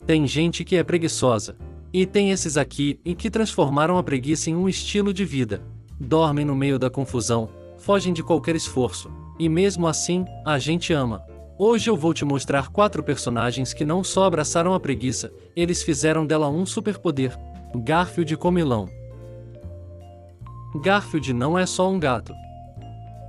Tem gente que é preguiçosa. E tem esses aqui em que transformaram a preguiça em um estilo de vida. Dormem no meio da confusão, fogem de qualquer esforço. E mesmo assim, a gente ama. Hoje eu vou te mostrar 4 personagens que não só abraçaram a preguiça, eles fizeram dela um superpoder. Garfield comilão. Garfield não é só um gato.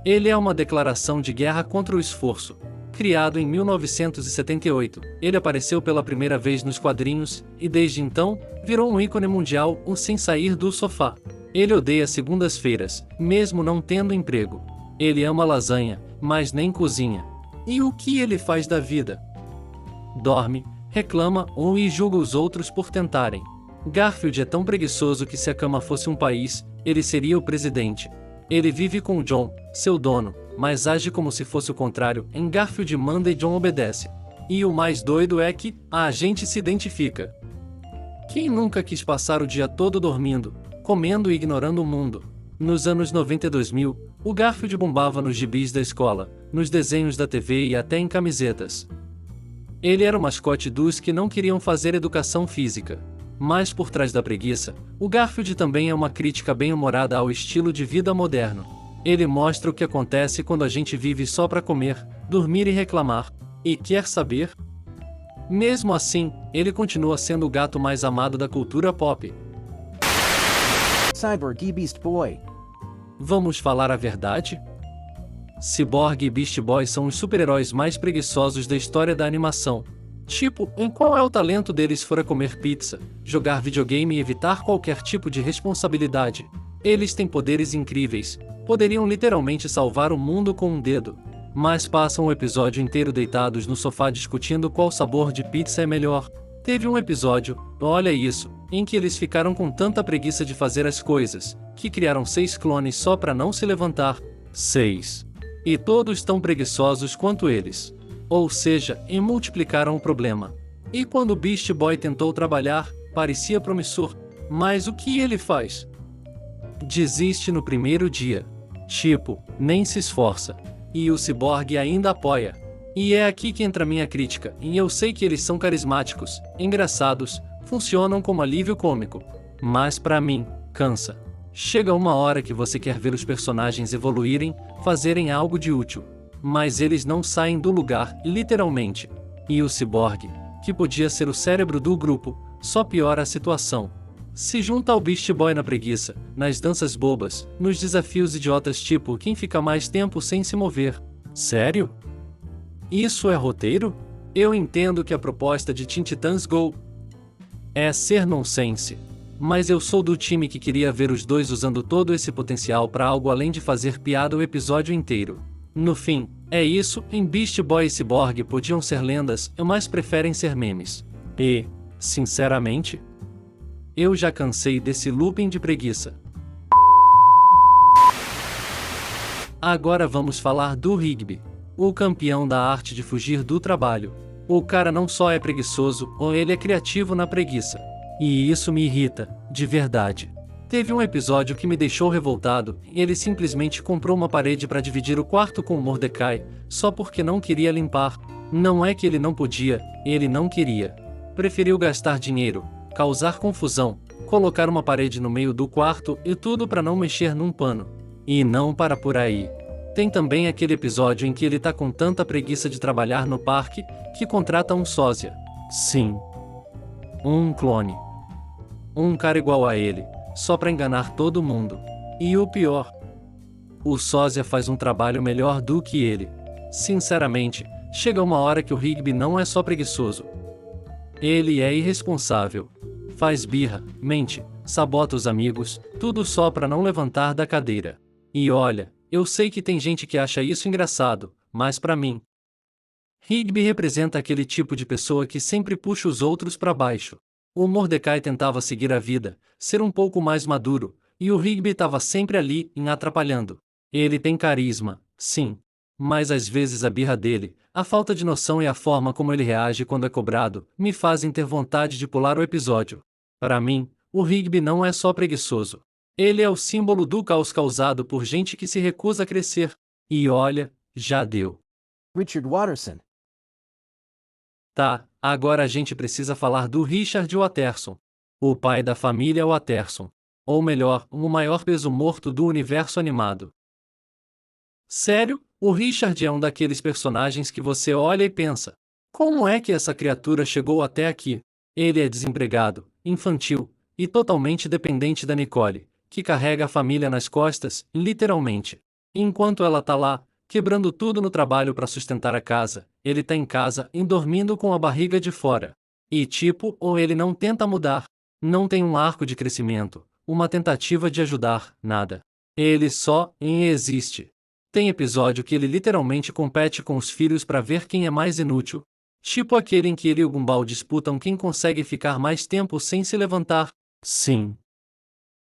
Ele é uma declaração de guerra contra o esforço. Criado em 1978, ele apareceu pela primeira vez nos quadrinhos, e desde então, virou um ícone mundial, sem sair do sofá. Ele odeia segundas-feiras, mesmo não tendo emprego. Ele ama lasanha, mas nem cozinha. E o que ele faz da vida? Dorme, reclama e julga os outros por tentarem. Garfield é tão preguiçoso que se a cama fosse um país, ele seria o presidente. Ele vive com o John, seu dono, mas age como se fosse o contrário. Em Garfield manda e John obedece. E o mais doido é que a gente se identifica. Quem nunca quis passar o dia todo dormindo, comendo e ignorando o mundo? Nos anos 90 e 2000, o Garfield bombava nos gibis da escola, nos desenhos da TV e até em camisetas. Ele era o mascote dos que não queriam fazer educação física. Mas por trás da preguiça, o Garfield também é uma crítica bem-humorada ao estilo de vida moderno. Ele mostra o que acontece quando a gente vive só para comer, dormir e reclamar. E quer saber? Mesmo assim, ele continua sendo o gato mais amado da cultura pop. Cyborg e Beast Boy. Vamos falar a verdade? Cyborg e Beast Boy são os super-heróis mais preguiçosos da história da animação. Tipo, em qual é o talento deles fora comer pizza, jogar videogame e evitar qualquer tipo de responsabilidade? Eles têm poderes incríveis, poderiam literalmente salvar o mundo com um dedo, mas passam o episódio inteiro deitados no sofá discutindo qual sabor de pizza é melhor. Teve um episódio, olha isso, em que eles ficaram com tanta preguiça de fazer as coisas, que criaram 6 clones só para não se levantar. 6. E todos tão preguiçosos quanto eles. Ou seja, multiplicaram o problema. E quando o Beast Boy tentou trabalhar, parecia promissor. Mas o que ele faz? Desiste no primeiro dia. Tipo, nem se esforça. E o Cyborg ainda apoia. E é aqui que entra minha crítica, e eu sei que eles são carismáticos, engraçados, funcionam como alívio cômico. Mas pra mim, cansa. Chega uma hora que você quer ver os personagens evoluírem, fazerem algo de útil. Mas eles não saem do lugar, literalmente. E o Cyborg, que podia ser o cérebro do grupo, só piora a situação. Se junta ao Beast Boy na preguiça, nas danças bobas, nos desafios idiotas tipo quem fica mais tempo sem se mover. Sério? Isso é roteiro? Eu entendo que a proposta de Teen Titans Go é ser nonsense. Mas eu sou do time que queria ver os dois usando todo esse potencial para algo além de fazer piada o episódio inteiro. No fim, é isso, em Beast Boy e Cyborg podiam ser lendas, mas preferem ser memes. E, sinceramente, eu já cansei desse looping de preguiça. Agora vamos falar do Rigby, o campeão da arte de fugir do trabalho. O cara não só é preguiçoso, ele é criativo na preguiça. E isso me irrita, de verdade. Teve um episódio que me deixou revoltado, e ele simplesmente comprou uma parede para dividir o quarto com o Mordecai, só porque não queria limpar. Não é que ele não podia, ele não queria. Preferiu gastar dinheiro, causar confusão, colocar uma parede no meio do quarto e tudo para não mexer num pano. E não para por aí. Tem também aquele episódio em que ele tá com tanta preguiça de trabalhar no parque, que contrata um sósia. Sim. Um clone. Um cara igual a ele, só pra enganar todo mundo. E o pior, o sósia faz um trabalho melhor do que ele. Sinceramente, chega uma hora que o Rigby não é só preguiçoso. Ele é irresponsável. Faz birra, mente, sabota os amigos, tudo só pra não levantar da cadeira. E olha, eu sei que tem gente que acha isso engraçado, mas pra mim, Rigby representa aquele tipo de pessoa que sempre puxa os outros pra baixo. O Mordecai tentava seguir a vida, ser um pouco mais maduro, e o Rigby estava sempre ali, atrapalhando. Ele tem carisma, sim. Mas às vezes a birra dele, a falta de noção e a forma como ele reage quando é cobrado, me fazem ter vontade de pular o episódio. Para mim, o Rigby não é só preguiçoso. Ele é o símbolo do caos causado por gente que se recusa a crescer. E olha, já deu. Richard Watterson. Tá, agora a gente precisa falar do Richard Watterson. O pai da família Watterson. Ou melhor, o maior peso morto do universo animado. Sério, o Richard é um daqueles personagens que você olha e pensa: como é que essa criatura chegou até aqui? Ele é desempregado, infantil e totalmente dependente da Nicole, que carrega a família nas costas, literalmente. Enquanto ela tá lá, quebrando tudo no trabalho para sustentar a casa, ele tá em casa e dormindo com a barriga de fora. E tipo, ou ele não tenta mudar, não tem um arco de crescimento, uma tentativa de ajudar, nada. Ele só existe. Tem episódio que ele literalmente compete com os filhos para ver quem é mais inútil. Tipo aquele em que ele e o Gumball disputam quem consegue ficar mais tempo sem se levantar. Sim.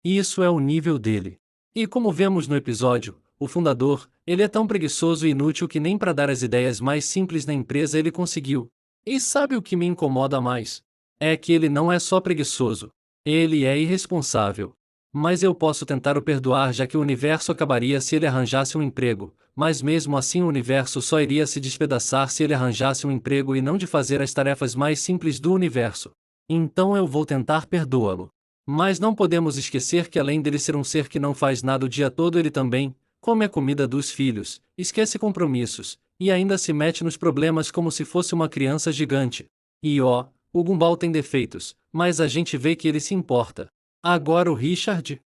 Isso é o nível dele. E como vemos no episódio, o fundador, ele é tão preguiçoso e inútil que nem para dar as ideias mais simples na empresa ele conseguiu. E sabe o que me incomoda mais? É que ele não é só preguiçoso. Ele é irresponsável. Mas eu posso tentar o perdoar, já que o universo acabaria se ele arranjasse um emprego, mas mesmo assim o universo só iria se despedaçar se ele arranjasse um emprego e não de fazer as tarefas mais simples do universo. Então eu vou tentar perdoá-lo. Mas não podemos esquecer que além dele ser um ser que não faz nada o dia todo, ele também come a comida dos filhos, esquece compromissos, e ainda se mete nos problemas como se fosse uma criança gigante. E ó, o Gumball tem defeitos, mas a gente vê que ele se importa. Agora o Richard?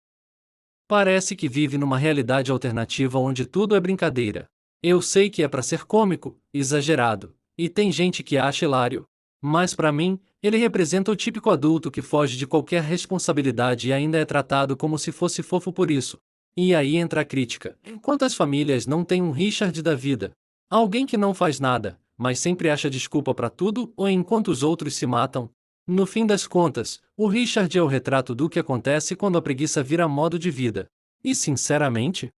Parece que vive numa realidade alternativa onde tudo é brincadeira. Eu sei que é pra ser cômico, exagerado, e tem gente que acha hilário. Mas pra mim, ele representa o típico adulto que foge de qualquer responsabilidade e ainda é tratado como se fosse fofo por isso. E aí entra a crítica. Quantas famílias não têm um Richard da vida? Alguém que não faz nada, mas sempre acha desculpa pra tudo, ou enquanto os outros se matam? No fim das contas, o Richard é o retrato do que acontece quando a preguiça vira modo de vida. E sinceramente,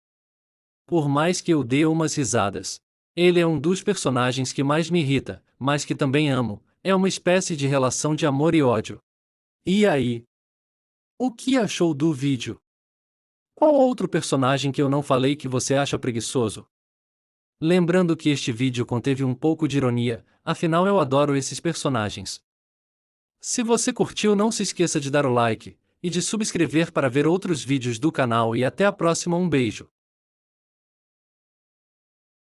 por mais que eu dê umas risadas, ele é um dos personagens que mais me irrita, mas que também amo. É uma espécie de relação de amor e ódio. E aí? O que achou do vídeo? Qual outro personagem que eu não falei que você acha preguiçoso? Lembrando que este vídeo conteve um pouco de ironia, afinal eu adoro esses personagens. Se você curtiu, não se esqueça de dar o like e de subscrever para ver outros vídeos do canal, e até a próxima. Um beijo.